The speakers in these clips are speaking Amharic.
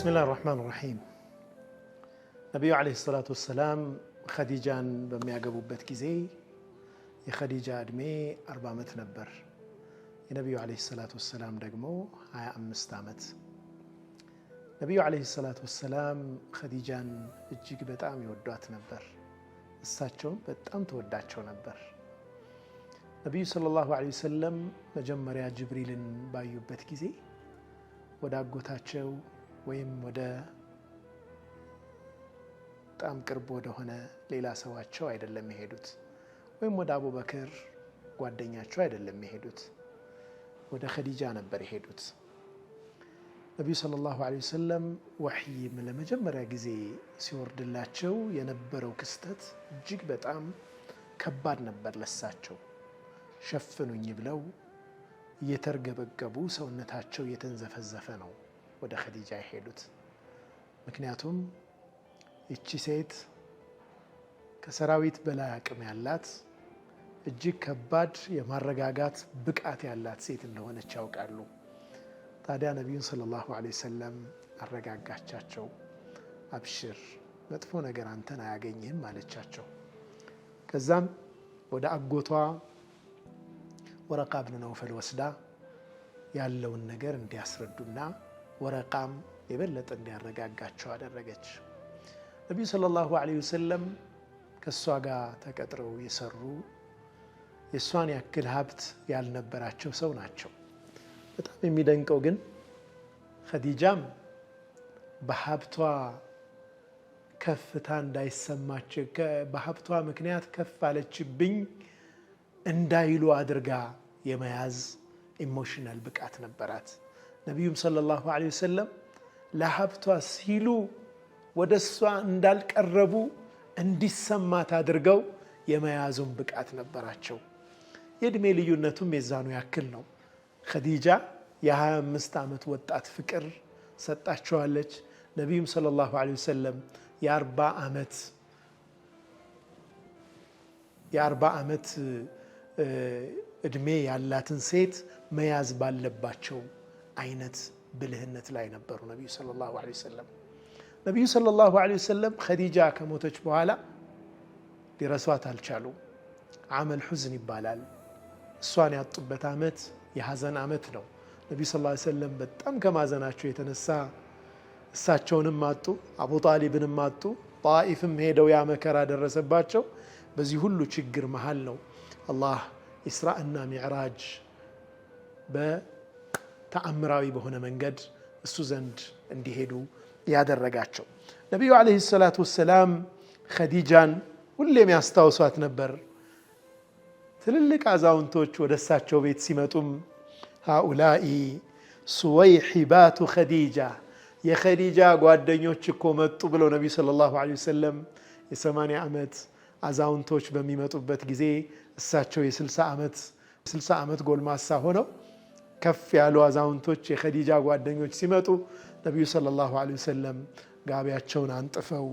بسم الله الرحمن الرحيم نبي عليه الصلاة والسلام خديجان በሚያገቡበት ጊዜ የኸዲጃ እድሜ 40 ዓመት ነበር። የነብዩ عليه الصلاة والسلام ደግሞ 25 ዓመት። ነብዩ عليه الصلاة والسلام خديጃን እጅግ በጣም ይወዷት ነበር። እሳቸው በጣም ተወዳቸው ነበር። ነብዩ ሰለላሁ ዐለይሂ ወሰለም መጀመሪያ ጅብሪልን ባዩበት ጊዜ ወደ አጎታቸው ወይም ወደ በጣም ቅርብ ወደ ሆነ ሌላ ሰዋቸው አይደለም የሄዱት፣ ወይም ወደ አቡበክር ጓደኛቸው አይደለም የሄዱት፣ ወደ ኸዲጃ ነበር የሄዱት። ነብዩ ሰለላሁ ዐለይሂ ወሰለም ወህይ ለመጀመሪያ ጊዜ ሲወርድላቸው የነበረው ክስተት እጅግ በጣም ከባድ ነበር ለሳቸው። ሸፍኑኝ ብለው እየተርገበገቡ ሰውነታቸው እየተንዘፈዘፈ ነው ወደ ኸዲጃ የሄዱት። ምክንያቱም እቺ ሴት ከሰራዊት በላይ አቅም ያላት እጅግ ከባድ የማረጋጋት ብቃት ያላት ሴት እንደሆነች ያውቃሉ። ታዲያ ነብዩን ሰለላሁ ዐለይሂ ወሰለም አረጋጋቻቸው። አብሽር፣ መጥፎ ነገር አንተን አያገኝህም አለቻቸው። ከዛም ወደ አጎቷ ወረቃ ብን ነውፈል ወስዳ ያለውን ነገር እንዲያስረዱና ወረቃም የበለጠ እንዲያረጋጋቸው አደረገች። ነብዩ ሰለላሁ ዐለይሂ ወሰለም ከሷ ጋር ተቀጥረው የሰሩ የሷን ያክል ሀብት ያልነበራቸው ሰው ናቸው። በጣም የሚደንቀው ግን ኸዲጃም በሀብቷ ከፍታ እንዳይሰማቸው በሀብቷ ምክንያት ከፍ አለችብኝ እንዳይሉ አድርጋ የመያዝ ኢሞሽናል ብቃት ነበራት። ነብዩም ሰለላሁ ዐለይሂ ወሰለም ለሀብቷ ሲሉ ወደሷ እንዳልቀረቡ እንዲሰማት አድርገው የመያዙን ብቃት ነበራቸው። የእድሜ ልዩነቱም የዛኑ ያክል ነው። ኸዲጃ የ25 ዓመት ወጣት ፍቅር ሰጣቸዋለች። ነብዩም ሰለላሁ ዐለይሂ ወሰለም የ40 ዓመት እድሜ ያላትን ሴት መያዝ ባለባቸው አይነት ብልህነት ላይ ነበሩ ነብዩ ሰለላሁ ዐለይሂ ወሰለም። ነብዩ ሰለላሁ ዐለይሂ ወሰለም ኸዲጃ ከሞተች በኋላ ሊረሷት አልቻሉ። ዓመል ሑዝን ይባላል። እሷን ያጡበት ዓመት የሐዘን ዓመት ነው። ነብዩ ሰለላሁ ዐለይሂ ወሰለም በጣም ከማዘናቸው የተነሳ እሳቸውንም አጡ፣ አቡ ጣሊብንም አጡ፣ ጣኢፍም ሄደው ያ መከራ ደረሰባቸው። በዚህ ሁሉ ችግር መሃል ነው አላህ ኢስራእና ሚዕራጅ በተአምራዊ በሆነ መንገድ እሱ ዘንድ እንዲሄዱ ያደረጋቸው። ነብዩ አለይሂ ሰላቱ ወሰላም ኸዲጃን ሁሌም ያስታውሷት ነበር። ትልልቅ አዛውንቶች ወደ እሳቸው ቤት ሲመጡም ሃኡላኢ ሱወይሒባቱ ኸዲጃ፣ የኸዲጃ ጓደኞች እኮ መጡ ብለው ነብዩ ሰለላሁ ዐለይሂ ወሰለም የ80 ዓመት አዛውንቶች በሚመጡበት ጊዜ እሳቸው የ60 ዓመት ጎልማሳ ሆነው ከፍ ያሉ አዛውንቶች የኸዲጃ ጓደኞች ሲመጡ ነብዩ ሰለላሁ ዐለይሂ ወሰለም ጋቢያቸውን አንጥፈው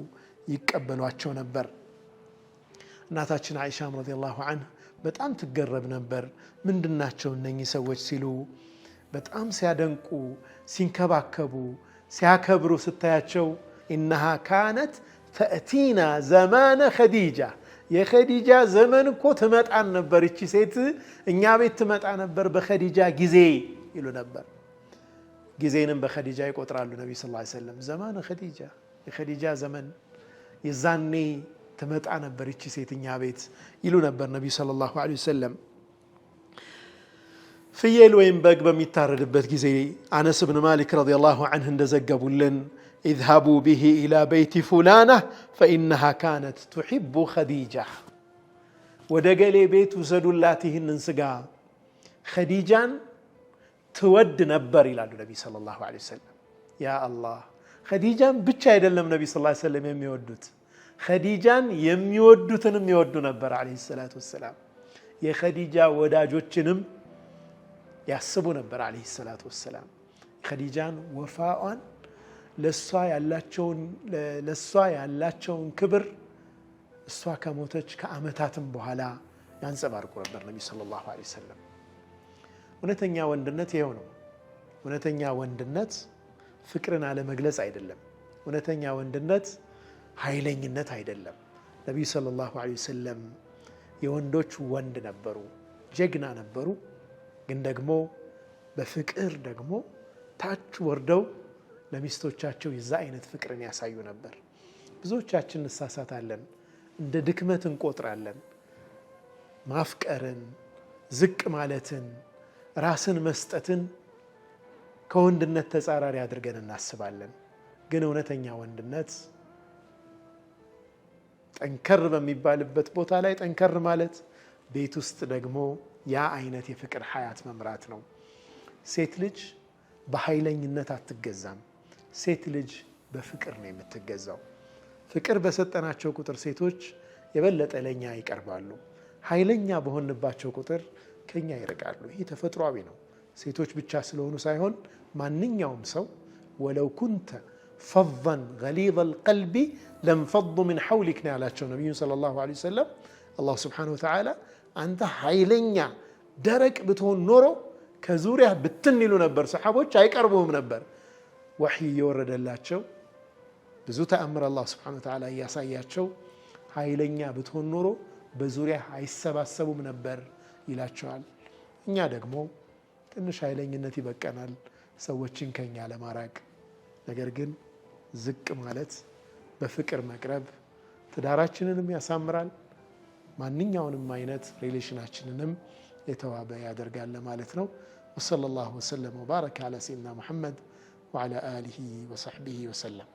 ይቀበሏቸው ነበር። እናታችን አይሻም ረዲየላሁ ዐንሃ በጣም ትገረም ነበር። ምንድናቸው እነኚህ ሰዎች ሲሉ በጣም ሲያደንቁ፣ ሲንከባከቡ፣ ሲያከብሩ ስታያቸው ኢነሃ ካነት ተእቲና ዘማነ ኸዲጃ፣ የኸዲጃ ዘመን እኮ ትመጣን ነበር፣ እቺ ሴት እኛ ቤት ትመጣ ነበር በኸዲጃ ጊዜ ይሉ ነበር። ጊዜንም በኸዲጃ ይቆጥራሉ ነብዩ ሰለላሁ ዐለይሂ ወሰለም። ዘማነ ኸዲጃ፣ የኸዲጃ ዘመን የዛኔ ትመጣ ነበር እቺ ሴት እኛ ቤት ይሉ ነበር ነብዩ ሰለላሁ ዐለይሂ ወሰለም። ፍየል ወይም በግ በሚታረድበት ጊዜ አነስ ብን ማሊክ ረዲየላሁ ዐንሁ እንደዘገቡልን اذهبوا به إلى بيت فلانة فإنها كانت تحب خديجة، ودقل بيت وزدولاتهن ننسقا خديجان تود نبر إلى النبي صلى الله عليه وسلم. يا الله، خديجان بتشا يدلم النبي صلى الله عليه وسلم يميودت، خديجان يميودتن يميودو نبر عليه الصلاة والسلام. يا خديجة وداجوتشنم يحسبو نبر عليه الصلاة والسلام. خديجان وفاء ለሷ ያላቸውን ክብር እሷ ከሞተች ከዓመታትም በኋላ ያንጸባርቁ ነበር ነብዩ ሰለላሁ ዐለይሂ ወሰለም። እውነተኛ ወንድነት ይሄው ነው። እውነተኛ ወንድነት ፍቅርን አለመግለጽ አይደለም። እውነተኛ ወንድነት ኃይለኝነት አይደለም። ነቢዩ ሰለላሁ ዐለይሂ ወሰለም የወንዶች ወንድ ነበሩ፣ ጀግና ነበሩ። ግን ደግሞ በፍቅር ደግሞ ታች ወርደው ለሚስቶቻቸው የዛ አይነት ፍቅርን ያሳዩ ነበር። ብዙዎቻችን እንሳሳታለን፣ እንደ ድክመት እንቆጥራለን። ማፍቀርን፣ ዝቅ ማለትን፣ ራስን መስጠትን ከወንድነት ተጻራሪ አድርገን እናስባለን። ግን እውነተኛ ወንድነት ጠንከር በሚባልበት ቦታ ላይ ጠንከር ማለት፣ ቤት ውስጥ ደግሞ ያ አይነት የፍቅር ሀያት መምራት ነው። ሴት ልጅ በኃይለኝነት አትገዛም። ሴት ልጅ በፍቅር ነው የምትገዛው። ፍቅር በሰጠናቸው ቁጥር ሴቶች የበለጠ ለኛ ይቀርባሉ። ኃይለኛ በሆንባቸው ቁጥር ከኛ ይርቃሉ። ይህ ተፈጥሯዊ ነው። ሴቶች ብቻ ስለሆኑ ሳይሆን ማንኛውም ሰው ወለው ኩንተ ፈዘን ገሊዘል ቀልቢ ለንፈዱ ሚን ሐውሊክ ነው ያላቸው ነቢዩን ሰለላሁ ዐለይሂ ወሰለም። አላሁ ስብሓነሁ ወተዓላ አንተ ኃይለኛ ደረቅ ብትሆን ኖሮ ከዙሪያ ብትን ይሉ ነበር፣ ሰሓቦች አይቀርቡም ነበር። ወሕይ እየወረደላቸው ብዙ ተአምር አላህ ስብሓነሁ ወተዓላ እያሳያቸው ኃይለኛ ብትሆን ኖሮ በዙሪያ አይሰባሰቡም ነበር ይላቸዋል። እኛ ደግሞ ትንሽ ኃይለኝነት ይበቀናል ሰዎችን ከኛ ለማራቅ። ነገር ግን ዝቅ ማለት፣ በፍቅር መቅረብ ትዳራችንንም ያሳምራል፣ ማንኛውንም አይነት ሪሌሽናችንንም የተዋበ ያደርጋል ማለት ነው። ወሰለላሁ ወሰለም ወባረከ ዐላ ሰይድና ሙሐመድ ወዐላ አሊሂ ወሰሕቢሂ ወሰለም።